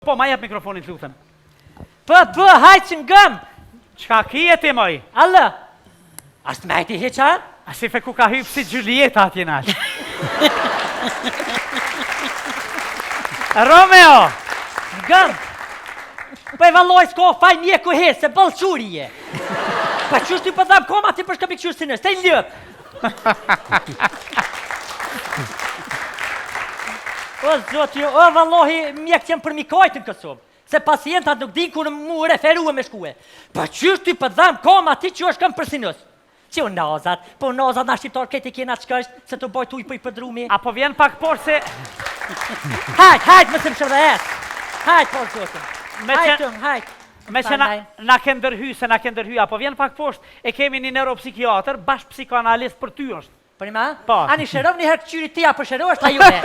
Po, ma jep mikrofonin të lutem. Po, hajtë që ngëm. Qka kije ti, moj? Allë, ashtë me ajti heqa? A si fe ku ka hypë si Gjulieta atje nash. Romeo! Ngëm. Po e valloj s'ko faj mjeku he, se bëllquri je. Pa qështë ty përdam koma, ti përshka pikë qështë sinës, te i ljëp. O, zoti, o, vallohi, mjek që jem për mikajtë në kësum. Se pacientat nuk din kur mu referue me shkue. Pa qështë ty përdam koma, ti që është kam për sinës. Që unë nazat, po nazat na shqiptar këti kena të shkësht, se të bojt uj për i përdrumi. Apo vjen pak por se... Hajt, mësëm shërdajet. Hajt, por zotim. Hajt. Me që na ke ndërhy, se na ke ndërhy, apo vjen pak poshtë, e kemi një neuropsikiatër, bash psikoanalist për ty është. Për ima? Po. Ani shërov një herë këqyri tia, për shërov është ajune.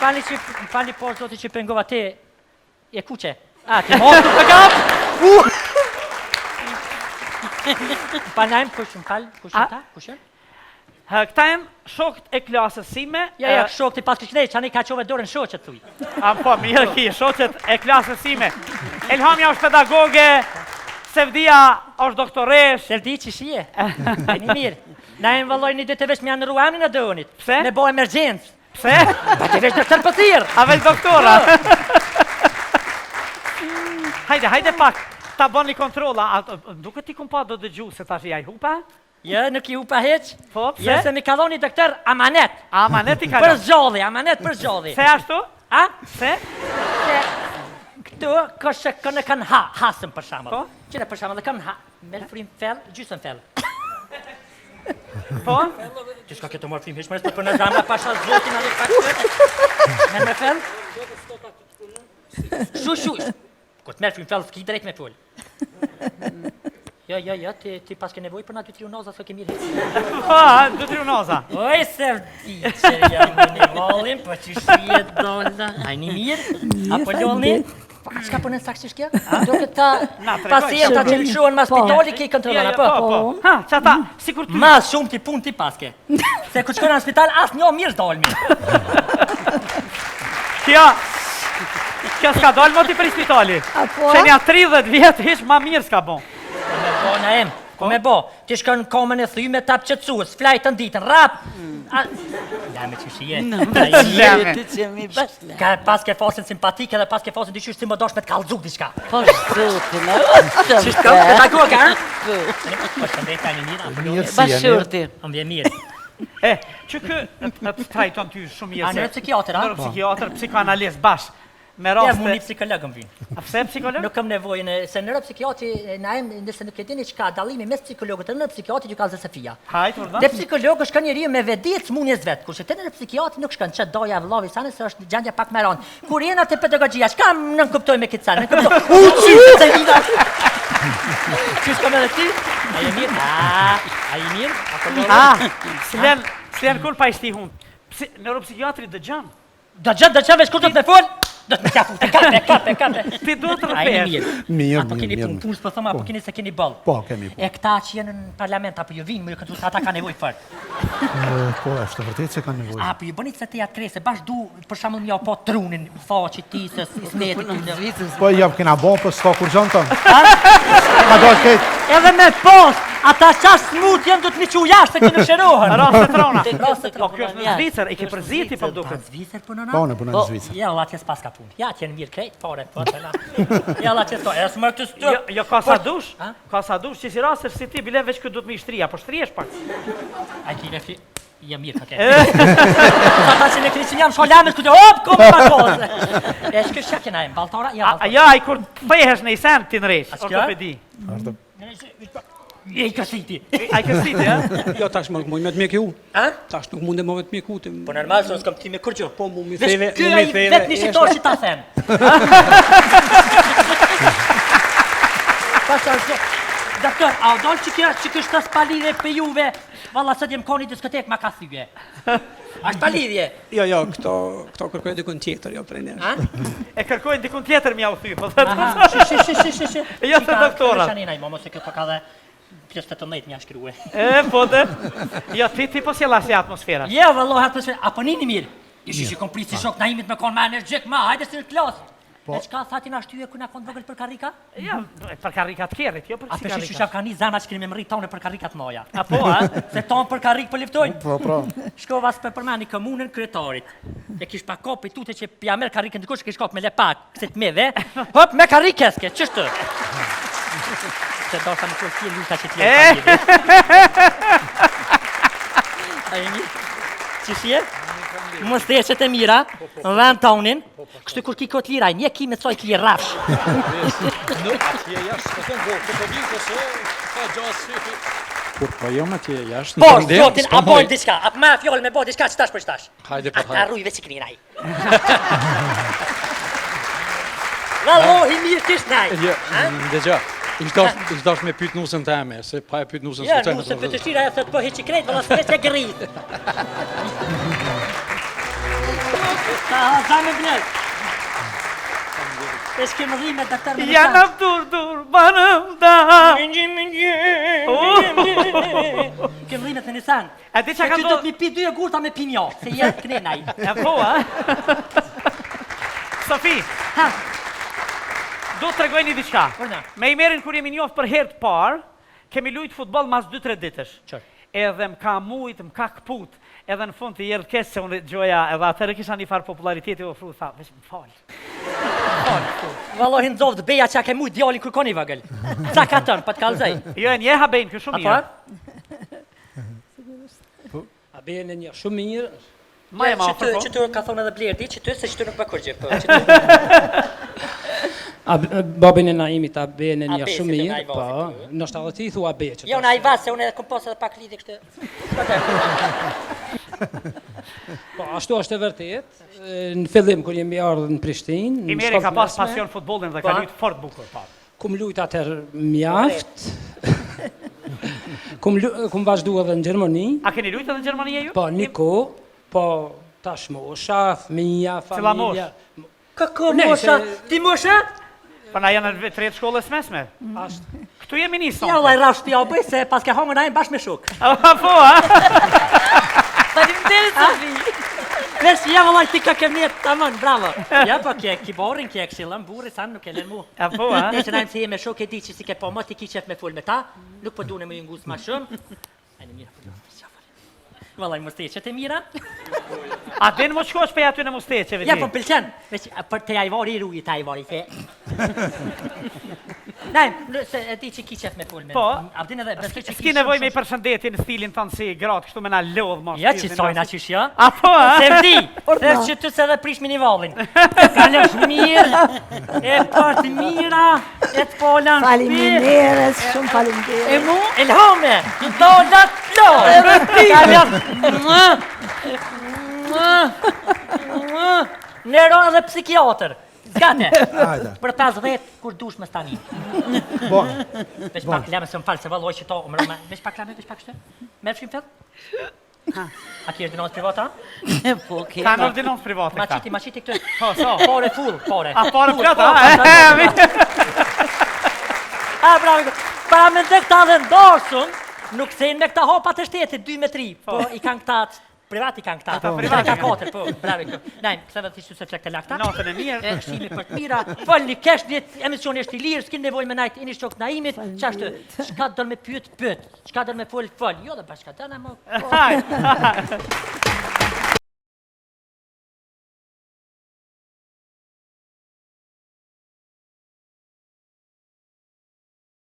Më fali por zoti që pengova ti, e kuqe. A, ti mos të pëgam! Më falajmë, kushën ta? Kushën? Këta jem shokët e klasës sime. Ja, shokët i pas këshnej, që anë i ka qove dorën shoqët thuj. Po, mirë ki, shokët e klasës sime. Elhamja është pedagoge, Sevdia është doktoresh. Sevdi që shije? E një mirë. Na e më valloj një dy të vesh me janë ruamin e dëonit. Pse? Me bo emergjensë. Pse? Pa të vesh në tërpëtir. A veç doktora. Hajde pak, ta bën një kontrola. Duke ti kum pa do dëgju se tash ja i hupa? Ja, nuk i hupa heq. Po, pse? Ja, se mi ka dhoni doktor amanet. Amanet i ka Për zgjolli, amanet për zgjolli. Se ashtu? A? Se? Këtu, kështë kënë kanë hasëm për shamëll. Po? Qëne për shamëll dhe kanë melfrim fell, gjysën fell. Po? Që shka këtë morë frim hishmërës për në zamra pasha zotin alë pak me fell? Shu. Këtë melfrim fell, s'ki drejt me full. Ja, ti pas ke nevoj për na 2-3 unoza, s'ka ke mirë heqë. Po, 2-3 unoza. Oj, Sevdi, që jam në një valin, po që shqiet dolla. Ajni mirë, apo ljolni? A qka përnë sakë që shkja? Do këta pacienta që lëshuan ma spitali ki i kontrolon, apo? Po. Ha, që ata, sikur ty. Mas shumë ti pun ti paske. Se ku qëkona në spital, as një mirë s'dolmi. Kjo s'ka dollë moti për i spitali. Që nja 30 vjetë hish ma mirë s'ka bon. Po, na em, ku me bo? Ti shkën në komën e thyme tap qëtësuës, flajtën ditën, rap. Lame që shije. Ka pas ke fosin simpatike dhe pas ke fosin dyqysh si më dosh me t'kallëzuk diçka. Po zotin, Që shkëm, të takua ka? Po shkëndej ka një mirë. bashurti. Më vje mirë. Që kë të trajton ty shumë mirë. A në psikiatër, a? Neuropsikiatër, psikoanalist, bash. Me Ja, raste... mu një psikologën vinë. A pse psikolog? Nuk kam nevojën, se neuropsikiatri na em, nëse nuk e dini çka dallimi mes psikologët dhe neuropsikiatrit ju ka Zefia. Hajt, vërdan? Dhe psikologu shkon njeriu me vedi të smundjes vet, kurse te neuropsikiatri nuk shkon çet doja vëllavi sa nëse është gjendja pak më rënd. Kur jena te pedagogjia, çka nuk kuptoj me këtë sa, nuk kuptoj. Se lida. Çu shkon edhe ti? Ai mirë. Ai mirë. S'len kur pa i shti hun. Neuropsikiatri dëgjon. Dëgjon veç kur do të më fol. Do të më kapu, të kape. Ti duhet të Ai rëfesh. mirë. Apo keni punë s'po thoma, apo keni se keni boll. Po, kemi punë. E këta që jenë në parlament apo ju vinë, më ju këtu ata ka nevojë fort. Po, është vërtet se kanë nevojë. Apo ju bëni se te atë krese, bash du për shembull më po trunin, faqit tisës, isnetit. Po, ja kena bon, po s'ka kur gjon ton. Ka dal këtë. Edhe me post, ata qas smut janë do të më çu jashtë që në shërohen. Raste trona. Raste Po, kjo është në Zvicër, i ke përziti po duket. Zvicër po nëna? Po, në punën në Zvicër. Ja, Allah t'jes pas ka punë. Ja, t'jen mirë krejt, fare, po të la. Ja, Allah t'jes ka, e s'më këtë stëp. Jo, ka sa dush, që si raste si ti bile veç këtë du të mi shtria, po shtriesh pak. Ai ki lefi, ja mirë ka ke. Ata që në kriqin jam sholamet këtë, hop, kom pa kose. E shkë shak jena e baltara, ja. Ja, i kur pëhesh në i sen ti në resh, ortopedi. E i kësiti. A i kësiti, ja? Jo, tash nuk mund me të mjeku. A? Tash nuk mund me të mjeku. Po normal, se s'kam ti me kërgjo. Po, mu mi Vesh theve, ky ai vetë një shqiptar që ta them. Pastaj, doktor, a u dal që kështë të spalidhe për juve, valla së t'jem koni diskotek ma ka thyje. A shpalidhje? Jo, këto kërkojnë dikun tjetër, jo prej nesh. E kërkojnë dikun tjetër mja u thy, po thëtë. Aha, shi. Jo të doktora. Shanina i momo se kjo ka dhe Plus 18 një shkruje. Po dhe? Jo, ti po sjella si atmosfera. Ja, vëllohi atmosfera. Apo nini mirë? Ishi që kom prit si shok Naimit me konë ma energjik ma, hajde si në klasë. E qka thati na shtyje ku na konë vogël për karrika? Ja, për karrikat kjerit, jo për si Atë shi karrikat. shaf ka një zana që keni me mërit tonë për karrikat noja. Apo, a? Se tonë për karrik për liftojnë. Po. Shkova s'pe përmani komunën kryetarit. E kish pa kopi tute që pja merë karrikën të kush kish kop me lepak, këse të meve. Hop, me karrikeske, qështu? Se do sa më kërë tje luta që tje A jemi? Qëshje? Më steqet e mira, në vend tonin, kështu kur ki kot liraj, një ki me coj ki rafsh. Kur po jo me tje jashtë, Po, ndem, zotin, a s'po bojnë moj. diçka, a ma fjoll me bojnë diçka qëtash për qëtash. Hajde për Ata hajde. rrujve që këni raj. Vallohi mirë kish naj. Jo, ndëgja. Ish dash me pyet nusën teme, se pa e pyet nusën Ja, s'u nusën për të shira e thët po heqi krejt, valla s've që grit. Ta haza me blet. E shke më dhime, doktor me Janë dur, banëm da. Ke më dhime të nisan. A di që ka Ty do të mi pi 2 gurta me pinjo, se jetë këne naj. Po, a? Sofi, Ha, do të tregoj një diçka. Përna. Me i merin kur jemi njoft për herë të parë, kemi lujt futboll mas 2-3 ditësh. Qër. Edhe më ka mujt, më ka këput, edhe në fund të jerë kesë se unë gjoja, edhe atëre kisha një farë populariteti u ofru, tha, veç më falë. vallohi nëzovë të beja që a ke mujt djali kur koni vëgël. Ca ka tënë, pa të kalzej. Jo, e nje habejnë, kjo shumë mirë. A bene një shumë mirë. Ma e ma ofër, po. Që të ka thonë edhe Blerdi, që të se që të nuk më kërgjë, po. A babin e Naimit a bene A një be, shumë si të mirë. na i Po, vafi, nështë edhe ti thua be që Jo, na i vasë, se unë edhe kom posë edhe pak lidhë kështë. Po, ashtu është e vërtet. Në fillim kur jemi ardhur në Prishtinë, I meri ka pas pasion futbollin dhe ka Pa. lujt fort bukur, pa. Kum lujt atër mjaft. Kum vazhdu edhe në Gjermani. A keni lujt edhe në Gjermani e ju? Po, Niko, po tash mosha, fëmija, Cila familja. Kako Ne, mosha? se- Ti mosha? Po na janë në tretë shkollës mesme. Ashtë. Këtu jemi nisë, Ja, vallaj rafsh t'ja bëj, se pas ke hongër na e bashkë me shuk. Po, a? Faleminderit, Sofi. Merci, ja, vallaj, ti ka kemjet, tamam, bravo. Ja, po ke kiborin, ke kshillën, burri, sa nuk e lën mu. Po, a? Ne që na si je me shok e di që si ke po më, ti ki qef me full me ta, nuk po dune me ju ngus ma shumë. Ajde mira, po vallaj, musteqet e mira. A din më shkosh pe aty në musteqeve ti? Ja, po pëlqen. Veç për te ajvari i rujit, ajvari fe. Nej, se e di që ki qef me full me. Po. Abdin edhe besoj që S'ki nevoj me i përshëndetje në stilin tonë si gratë, kështu me na lodh ma Ja që sojna qysh ja. A po, a? Se vdi, se që ty se dhe prish minivallin. Kalosh mirë, e part mira, e të polan shpi. Faleminderit, shumë E faleminderit. mu, Elhame, do dat lo. Kalosh. Nero edhe psikiatër. Zgate. Hajde. Për 50 kur dush me stani. Po. Veç pak leme se më falë se valloj që to, më rëme. Veç pak leme, veç pak shte. Merë shkim fell? A ki është dinonës privata? Po, ke. Ka në ordinons private këta. Ma qiti këtë. Po, so. Pore full, pore. A pare Full, plata, pore, a? A, bravo. Para me dhe këta dhe ndorsën, nuk sejnë me këta hopat e shtetit, 2 me 3. Po, i kanë këta, privati kanë këta. Ata privati Ka kanë. 4, po, bravo. Najmë, kësa dhe të ishtu se flekte lakta. Natën e mirë. E, shimi për të mira, falni kesh një emisioni është i lirë, s'kin nevoj me najtë, ini shok Naimit, qashtë, qka dërë me pyet, çka dërë me fol, jo dhe bashka dëna më. Hajde.